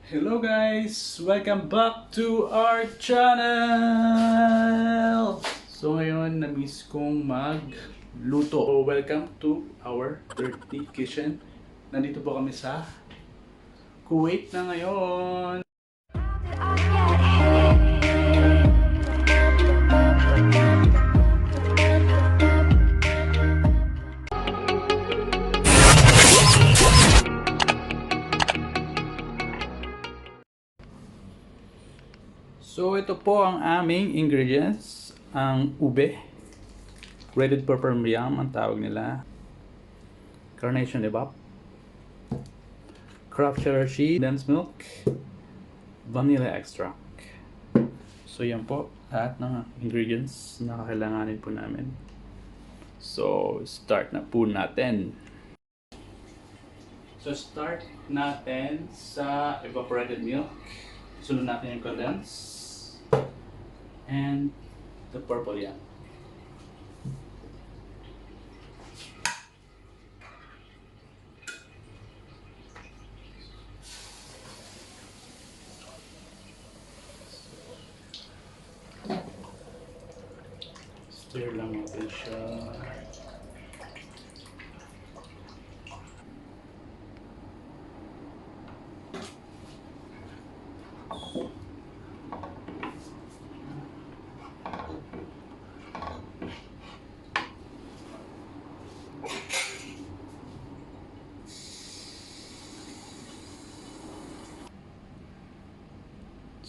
Hello guys! Welcome back to our channel! So ngayon, na-miss kong magluto. So welcome to our dirty kitchen. Nandito po kami sa Kuwait na ngayon. So ito po ang aming ingredients, ang ube, ready for yam ang tawag nila, carnation evap, craft cheddar cheese, condensed milk, vanilla extract. So yan po lahat ng ingredients na kakailanganin po namin. So start na po natin. So start natin sa evaporated milk. Sunod natin yung condensed and the purple yam. Stir lang natin siya.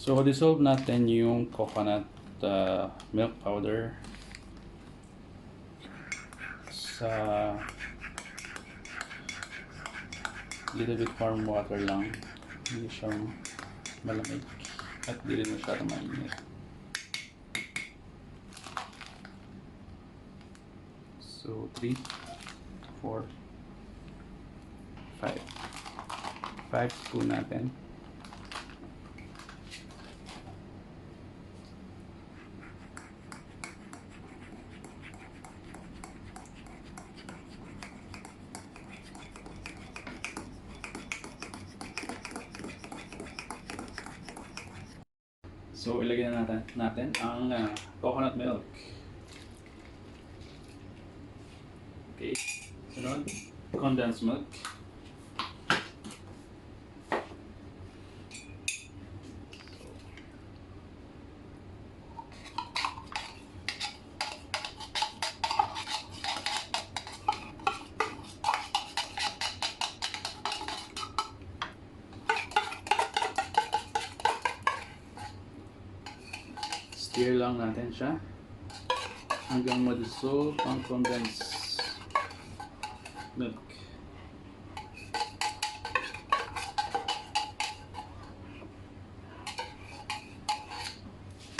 So, dissolve natin yung coconut milk powder sa little bit warm water lang. Hindi siya malamig at hindi rin masyadong mainit. So, 3, 4, 5. 5 spoon natin. So, ilagay na natin ang coconut milk. Okay. Sunod, condensed milk. Stir lang natin siya hanggang ma-dissolve ang condensed milk.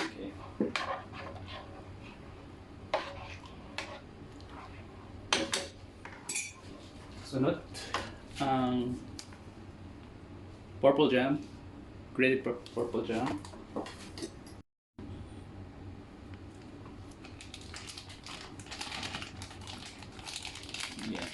Okay. Sunod ang purple jam, grated purple jam. Yeah.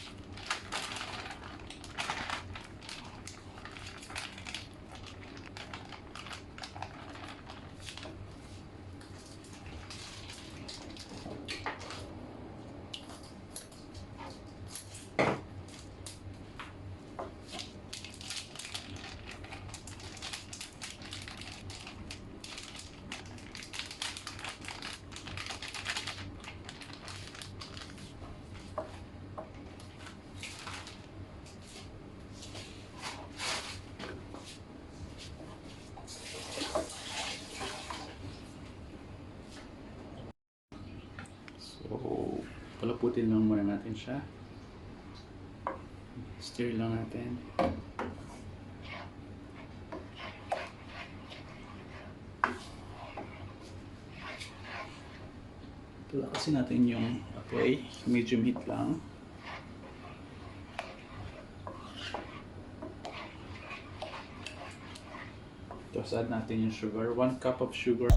So, palaputin lang muna natin siya. Stir lang natin. Palakasin natin yung apoy. Medium heat lang. Tapos add natin yung sugar. 1 cup of sugar.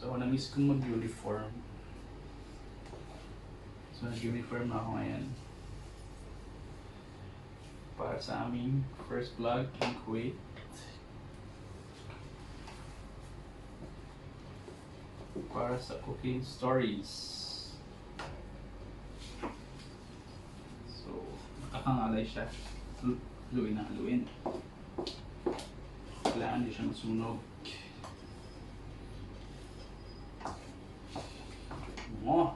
So, na-miss kong mag-uniform. So, nag-uniform na ako ngayon. Para sa aming first vlog in Kuwait. Para sa cooking stories. So, nakakangalay siya. Haluin na haluin. Kailangan di siya masunog. Oo.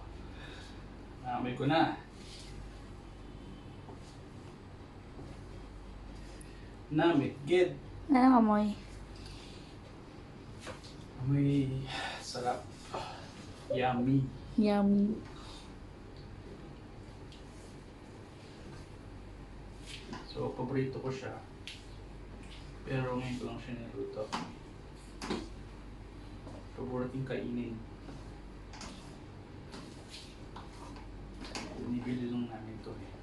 Amoy ko na. Namit, gid. Ano amoy? Amoy sarap. Yummy. Yummy. So, paborito ko siya. Pero ngayon ko lang siya niluto. Paborito kainin. Binibili lang namin ito eh.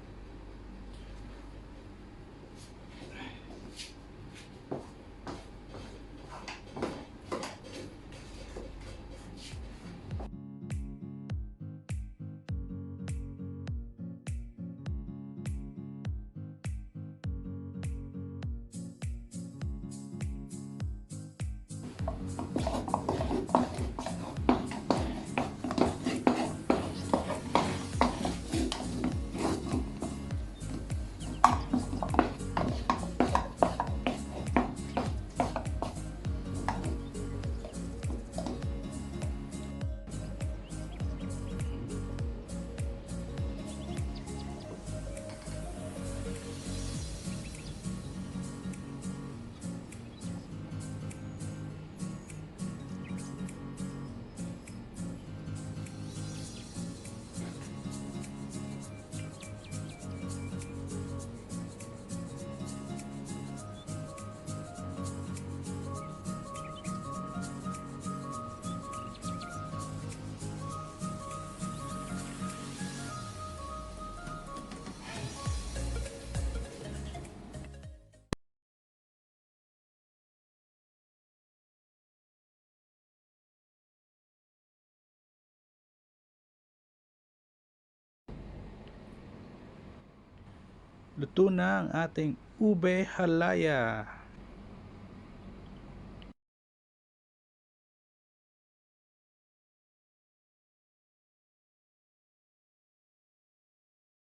Luto na ang ating ube halaya.